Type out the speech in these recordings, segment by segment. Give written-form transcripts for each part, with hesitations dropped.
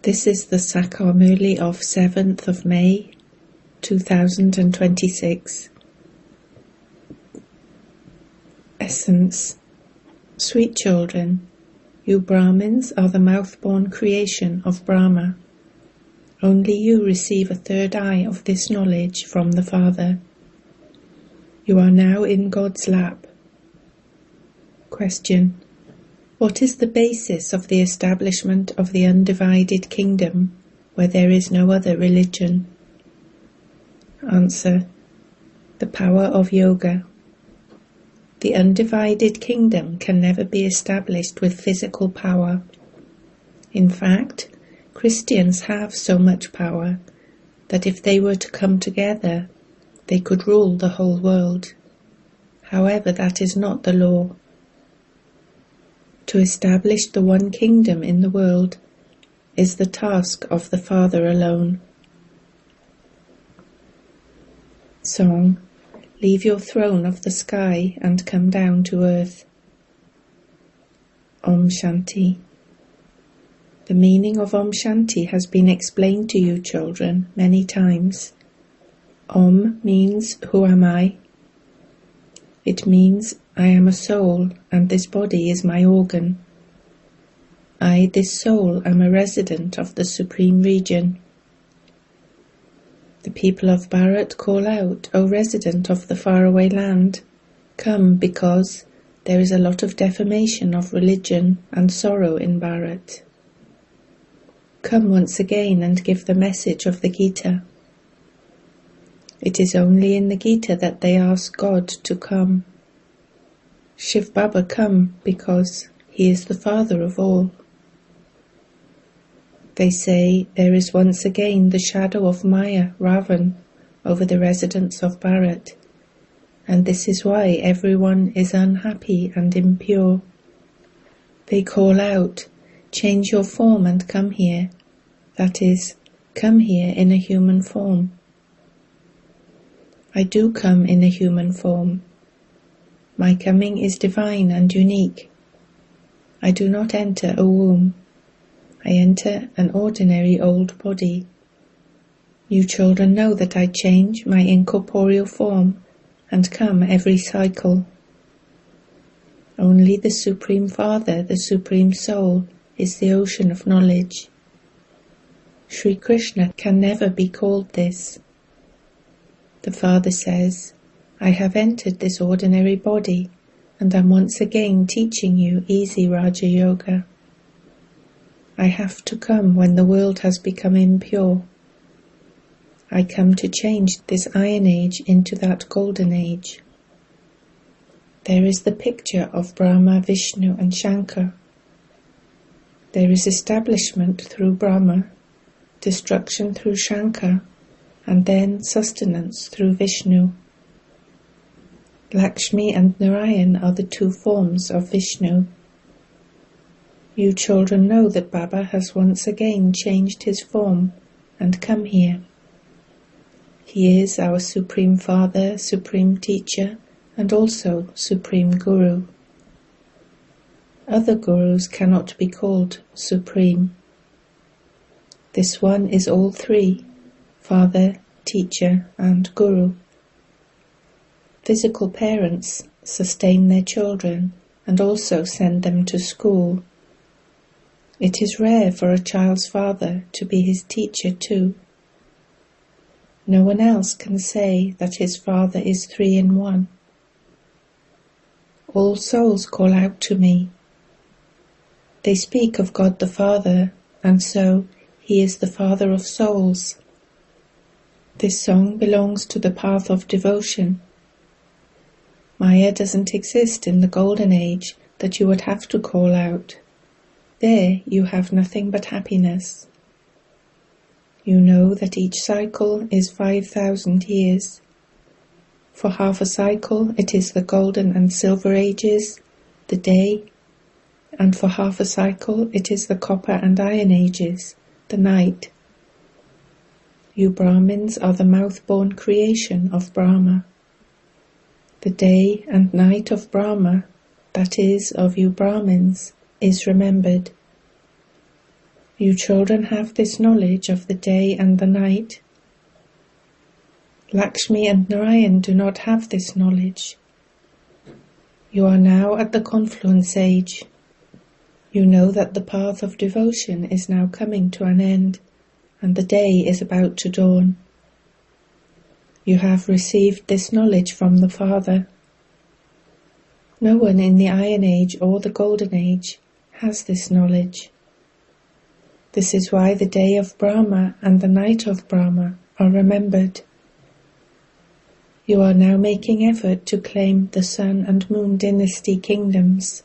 This is the Sakar Murli of 7th of May, 2026. Essence. Sweet children, you Brahmins are the mouth-born creation of Brahma. Only you receive a third eye of this knowledge from the Father. You are now in God's lap. Question. What is the basis of the establishment of the undivided kingdom, where there is no other religion? Answer. The power of yoga. The undivided kingdom can never be established with physical power. In fact, Christians have so much power that if they were to come together, they could rule the whole world. However, that is not the law. To establish the one kingdom in the world is the task of the Father alone. Song. Leave your throne of the sky and come down to earth. Om Shanti. The meaning of Om Shanti has been explained to you, children, many times. Om means, who am I? It means, I am a soul, and this body is my organ. I, this soul, am a resident of the Supreme Region. The people of Bharat call out, O resident of the faraway land, come, because there is a lot of defamation of religion and sorrow in Bharat. Come once again and give the message of the Gita. It is only in the Gita that they ask God to come. Shiv Baba, come, because he is the father of all. They say there is once again the shadow of Maya, Ravan, over the residents of Bharat, and this is why everyone is unhappy and impure. They call out, change your form and come here. That is, come here in a human form. I do come in a human form. My coming is divine and unique. I do not enter a womb. I enter an ordinary old body. You children know that I change my incorporeal form and come every cycle. Only the Supreme Father, the Supreme Soul, is the ocean of knowledge. Sri Krishna can never be called this. The Father says, I have entered this ordinary body and am once again teaching you easy Raja Yoga. I have to come when the world has become impure. I come to change this Iron Age into that Golden Age. There is the picture of Brahma, Vishnu and Shankar. There is establishment through Brahma, destruction through Shankar, and then sustenance through Vishnu. Lakshmi and Narayan are the two forms of Vishnu. You children know that Baba has once again changed his form and come here. He is our Supreme Father, Supreme Teacher, and also Supreme Guru. Other Gurus cannot be called Supreme. This one is all three, Father, Teacher, and Guru. Physical parents sustain their children and also send them to school. It is rare for a child's father to be his teacher too. No one else can say that his father is three in one. All souls call out to me. They speak of God the Father, and so he is the Father of souls. This song belongs to the path of devotion. Maya doesn't exist in the Golden Age that you would have to call out. There you have nothing but happiness. You know that each cycle is 5,000 years. For half a cycle it is the Golden and Silver Ages, the day, and for half a cycle it is the Copper and Iron Ages, the night. You Brahmins are the mouth-born creation of Brahma. The day and night of Brahma, that is, of you Brahmins, is remembered. You children have this knowledge of the day and the night. Lakshmi and Narayan do not have this knowledge. You are now at the confluence age. You know that the path of devotion is now coming to an end, and the day is about to dawn. You have received this knowledge from the Father. No one in the Iron Age or the Golden Age has this knowledge. This is why the day of Brahma and the night of Brahma are remembered. You are now making effort to claim the Sun and Moon dynasty kingdoms.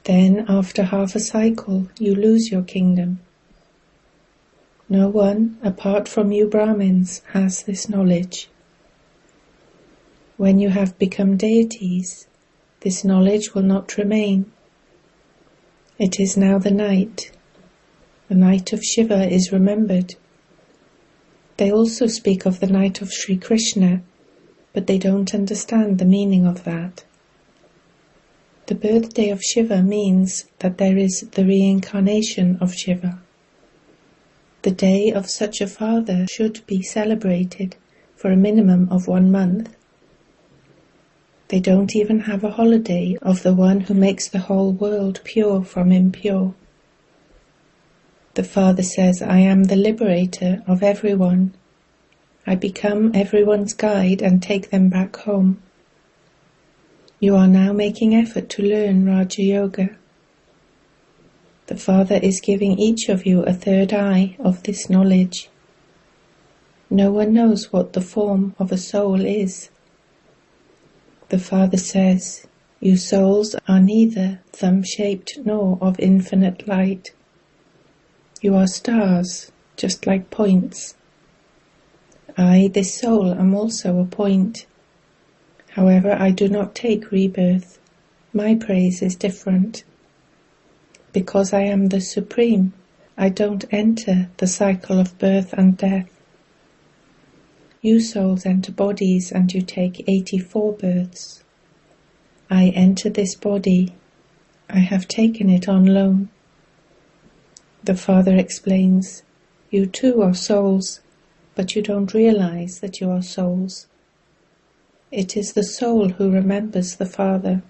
Then, after half a cycle, you lose your kingdom. No one, apart from you Brahmins, has this knowledge. When you have become deities, this knowledge will not remain. It is now the night. The night of Shiva is remembered. They also speak of the night of Sri Krishna, but they don't understand the meaning of that. The birthday of Shiva means that there is the reincarnation of Shiva. The day of such a father should be celebrated for a minimum of 1 month. They don't even have a holiday of the one who makes the whole world pure from impure. The Father says, I am the liberator of everyone. I become everyone's guide and take them back home. You are now making effort to learn Raja Yoga. The Father is giving each of you a third eye of this knowledge. No one knows what the form of a soul is. The Father says, you souls are neither thumb-shaped nor of infinite light. You are stars, just like points. I, this soul, am also a point. However, I do not take rebirth. My praise is different. Because I am the Supreme, I don't enter the cycle of birth and death. You souls enter bodies and you take 84 births. I enter this body. I have taken it on loan. The Father explains, you too are souls, but you don't realize that you are souls. It is the soul who remembers the Father.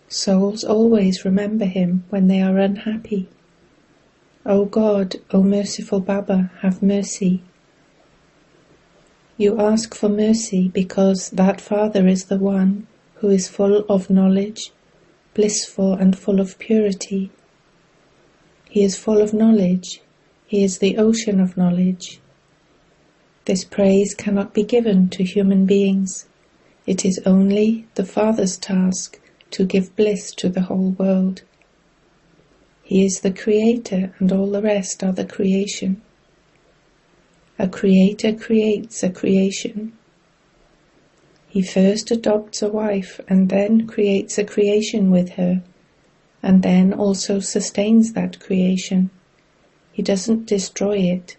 Souls always remember him when they are unhappy. O God, O merciful Baba, have mercy. You ask for mercy because that Father is the one who is full of knowledge, blissful and full of purity. He is full of knowledge. He is the ocean of knowledge. This praise cannot be given to human beings. It is only the Father's task to give bliss to the whole world. He is the Creator and all the rest are the creation. A creator creates a creation. He first adopts a wife and then creates a creation with her, and then also sustains that creation. He doesn't destroy it.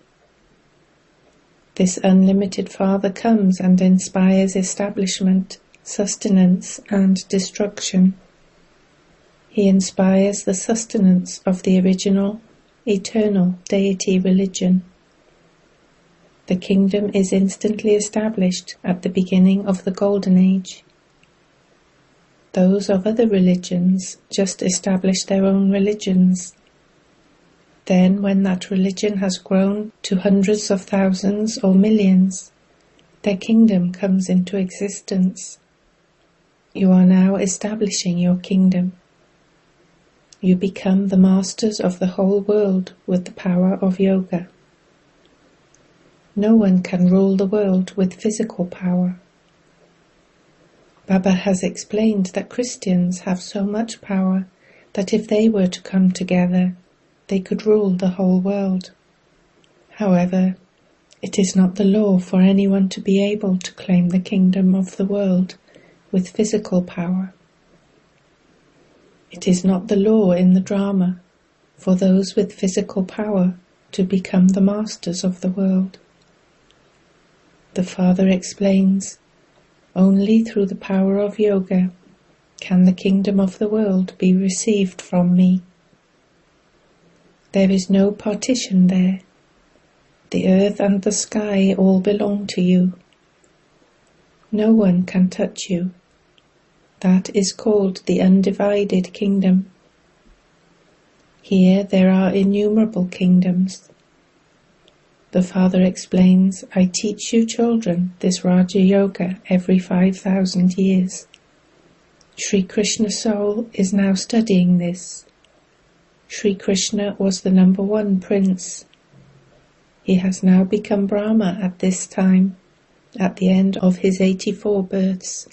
This unlimited Father comes and inspires establishment, sustenance, and destruction. He inspires the sustenance of the original, eternal deity religion. The kingdom is instantly established at the beginning of the Golden Age. Those of other religions just establish their own religions. Then, when that religion has grown to hundreds of thousands or millions, their kingdom comes into existence. You are now establishing your kingdom. You become the masters of the whole world with the power of yoga. No one can rule the world with physical power. Baba has explained that Christians have so much power that if they were to come together, they could rule the whole world. However, it is not the law for anyone to be able to claim the kingdom of the world with physical power. It is not the law in the drama for those with physical power to become the masters of the world. The Father explains, only through the power of yoga can the kingdom of the world be received from me. There is no partition there. The earth and the sky all belong to you. No one can touch you. That is called the undivided kingdom. Here there are innumerable kingdoms. The Father explains, I teach you children this Raja Yoga every 5,000 years. Sri Krishna's soul is now studying this. Sri Krishna was the number one prince. He has now become Brahma at this time, at the end of his 84 births.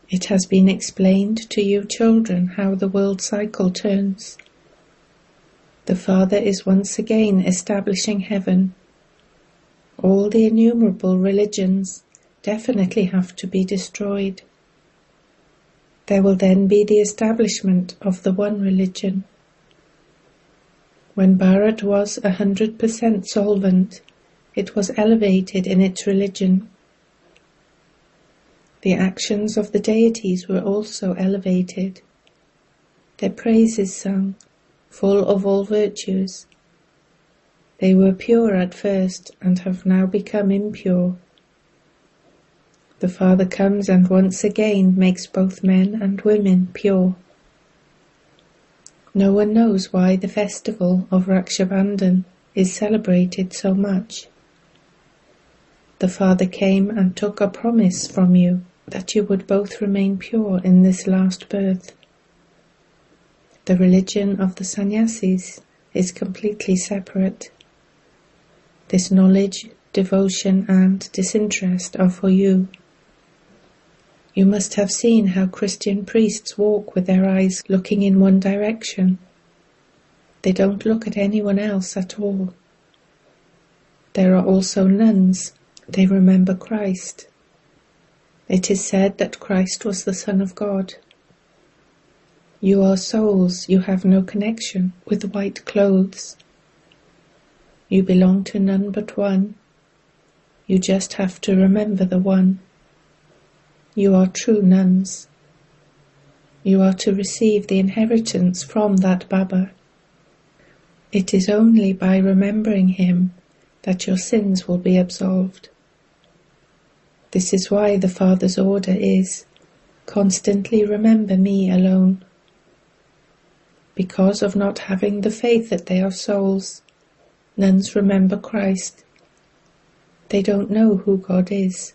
It has been explained to you children how the world cycle turns. The Father is once again establishing heaven. All the innumerable religions definitely have to be destroyed. There will then be the establishment of the one religion. When Bharat was 100% solvent, it was elevated in its religion. The actions of the deities were also elevated. Their praises sung, full of all virtues. They were pure at first and have now become impure. The Father comes and once again makes both men and women pure. No one knows why the festival of Rakshabandhan is celebrated so much. The Father came and took a promise from you that you would both remain pure in this last birth. The religion of the sannyasis is completely separate. This knowledge, devotion and disinterest are for you. You must have seen how Christian priests walk with their eyes looking in one direction. They don't look at anyone else at all. There are also nuns. They remember Christ. It is said that Christ was the Son of God. You are souls, you have no connection with white clothes. You belong to none but one. You just have to remember the one. You are true nuns. You are to receive the inheritance from that Baba. It is only by remembering him that your sins will be absolved. This is why the Father's order is, constantly remember me alone. Because of not having the faith that they are souls, nuns remember Christ. They don't know who God is.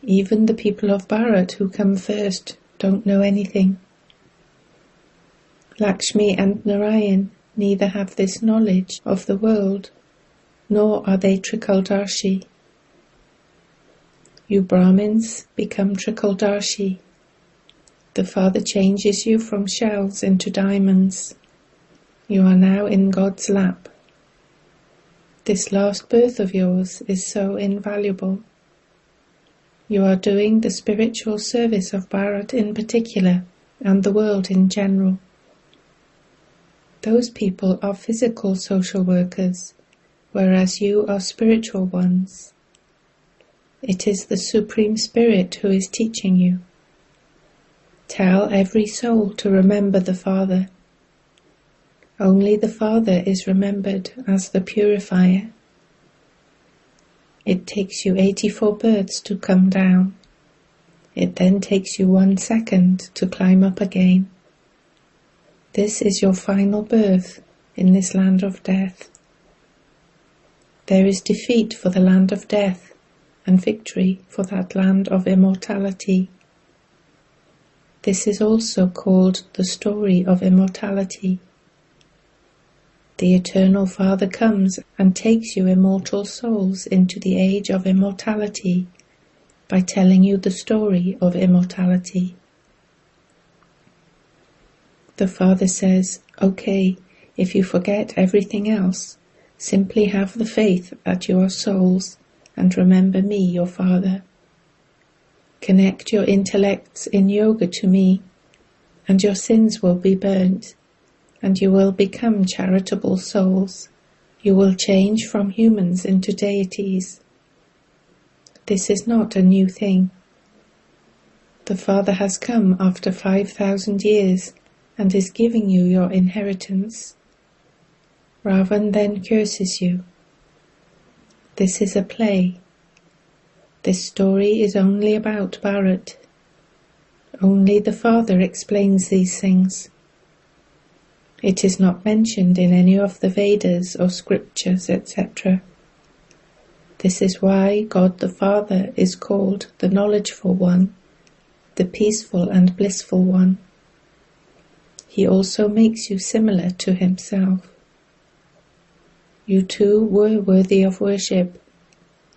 Even the people of Bharat who come first don't know anything. Lakshmi and Narayan neither have this knowledge of the world, nor are they Trikaldarshi. You Brahmins become Trikaldarshi. The Father changes you from shells into diamonds. You are now in God's lap. This last birth of yours is so invaluable. You are doing the spiritual service of Bharat in particular, and the world in general. Those people are physical social workers, whereas you are spiritual ones. It is the Supreme Spirit who is teaching you. Tell every soul to remember the Father. Only the Father is remembered as the purifier. It takes you 84 births to come down. It then takes you 1 second to climb up again. This is your final birth in this land of death. There is defeat for the land of death and victory for that land of immortality. This is also called the story of immortality. The Eternal Father comes and takes you immortal souls into the age of immortality by telling you the story of immortality. The Father says, okay, if you forget everything else, simply have the faith that you are souls and remember me, your Father. Connect your intellects in yoga to me, and your sins will be burnt, and you will become charitable souls. You will change from humans into deities. This is not a new thing. The Father has come after 5,000 years and is giving you your inheritance. Ravan then curses you. This is a play. This story is only about Bharat. Only the Father explains these things. It is not mentioned in any of the Vedas or scriptures, etc. This is why God the Father is called the Knowledgeful One, the Peaceful and Blissful One. He also makes you similar to Himself. You too were worthy of worship,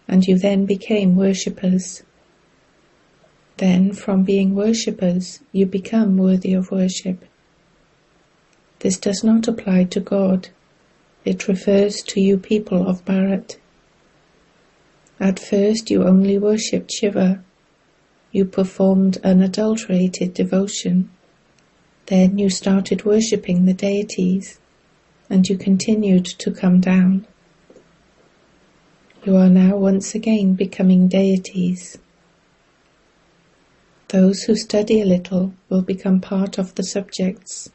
and you then became worshippers. Then, from being worshippers, you become worthy of worship. This does not apply to God. It refers to you people of Bharat. At first you only worshipped Shiva. You performed unadulterated devotion. Then you started worshipping the deities, and you continued to come down. You are now once again becoming deities. Those who study a little will become part of the subjects.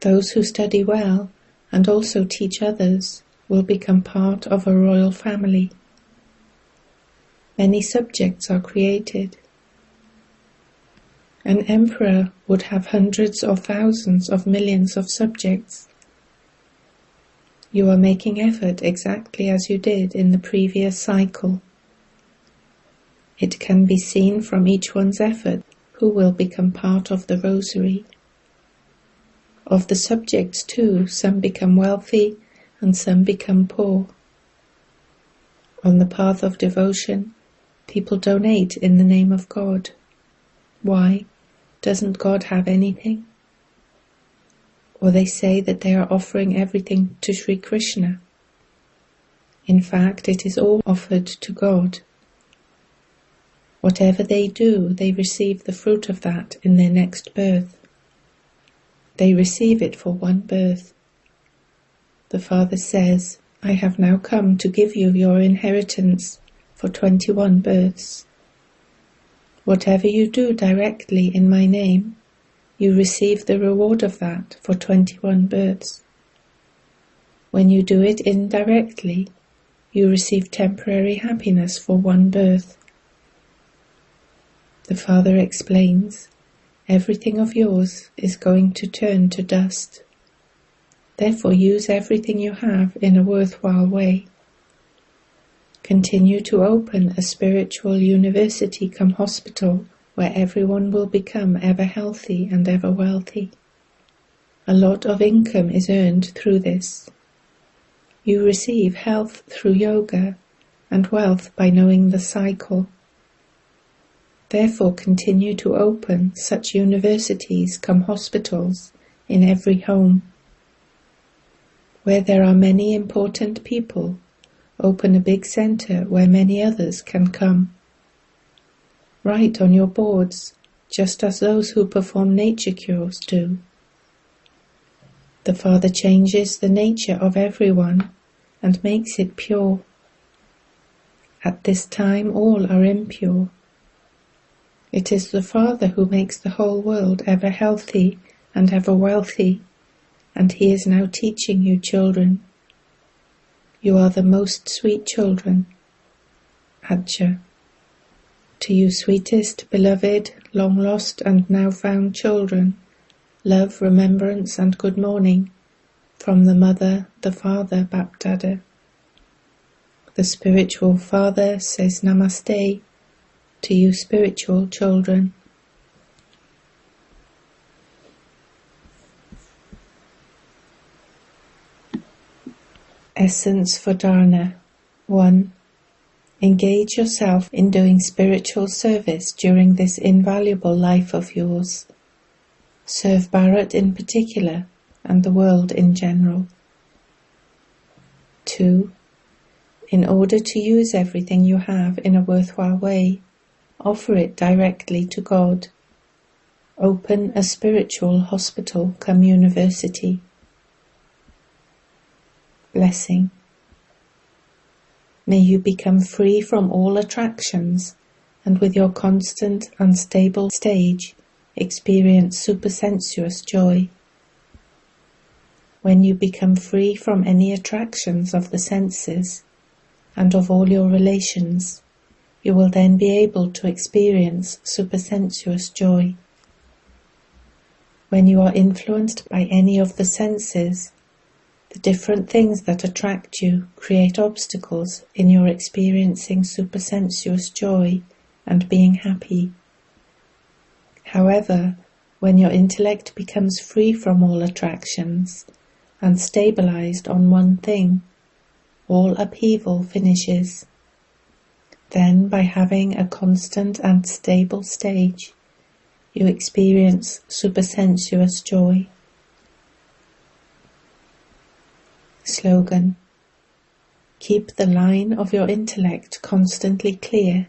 Those who study well and also teach others will become part of a royal family. Many subjects are created. An emperor would have hundreds or thousands of millions of subjects. You are making effort exactly as you did in the previous cycle. It can be seen from each one's effort who will become part of the rosary. Of the subjects too, some become wealthy and some become poor. On the path of devotion, people donate in the name of God. Why? Doesn't God have anything? Or they say that they are offering everything to Sri Krishna. In fact, it is all offered to God. Whatever they do, they receive the fruit of that in their next birth. They receive it for one birth. The Father says, I have now come to give you your inheritance for 21 births. Whatever you do directly in my name, you receive the reward of that for 21 births. When you do it indirectly, you receive temporary happiness for one birth. The Father explains, everything of yours is going to turn to dust. Therefore use everything you have in a worthwhile way. Continue to open a spiritual university come hospital where everyone will become ever healthy and ever wealthy. A lot of income is earned through this. You receive health through yoga and wealth by knowing the cycle. Therefore continue to open such universities come hospitals in every home. Where there are many important people, open a big center where many others can come. Write on your boards, just as those who perform nature cures do. The Father changes the nature of everyone and makes it pure. At this time all are impure. It is the Father who makes the whole world ever healthy and ever wealthy, and He is now teaching you children. You are the most sweet children. Adja. To you sweetest, beloved, long lost and now found children, love, remembrance and good morning from the Mother, the Father, Bapdada. The spiritual Father says Namaste to you spiritual children. Essence for Dharna. 1. Engage yourself in doing spiritual service during this invaluable life of yours. Serve Bharat in particular and the world in general. 2. In order to use everything you have in a worthwhile way, offer it directly to God. Open a spiritual hospital come university. Blessing. May you become free from all attractions, and with your constant, unstable stage, experience supersensuous joy. When you become free from any attractions of the senses and of all your relations, you will then be able to experience supersensuous joy. When you are influenced by any of the senses, the different things that attract you create obstacles in your experiencing supersensuous joy and being happy. However, when your intellect becomes free from all attractions and stabilized on one thing, all upheaval finishes. Then, by having a constant and stable stage, you experience supersensuous joy. Slogan: keep the line of your intellect constantly clear,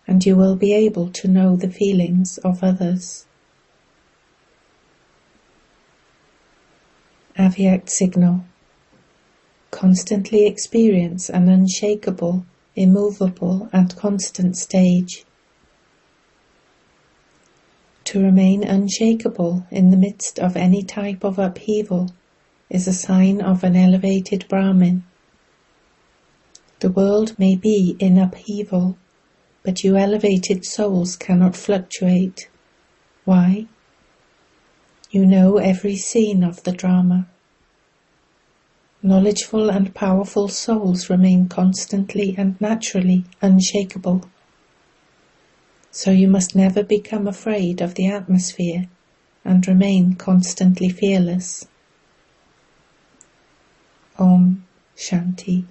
and you will be able to know the feelings of others. Avyak signal: constantly experience an unshakable, immovable and constant stage. To remain unshakable in the midst of any type of upheaval is a sign of an elevated Brahmin. The world may be in upheaval, but you elevated souls cannot fluctuate. Why? You know every scene of the drama. Knowledgeful and powerful souls remain constantly and naturally unshakable. So you must never become afraid of the atmosphere and remain constantly fearless. Om Shanti.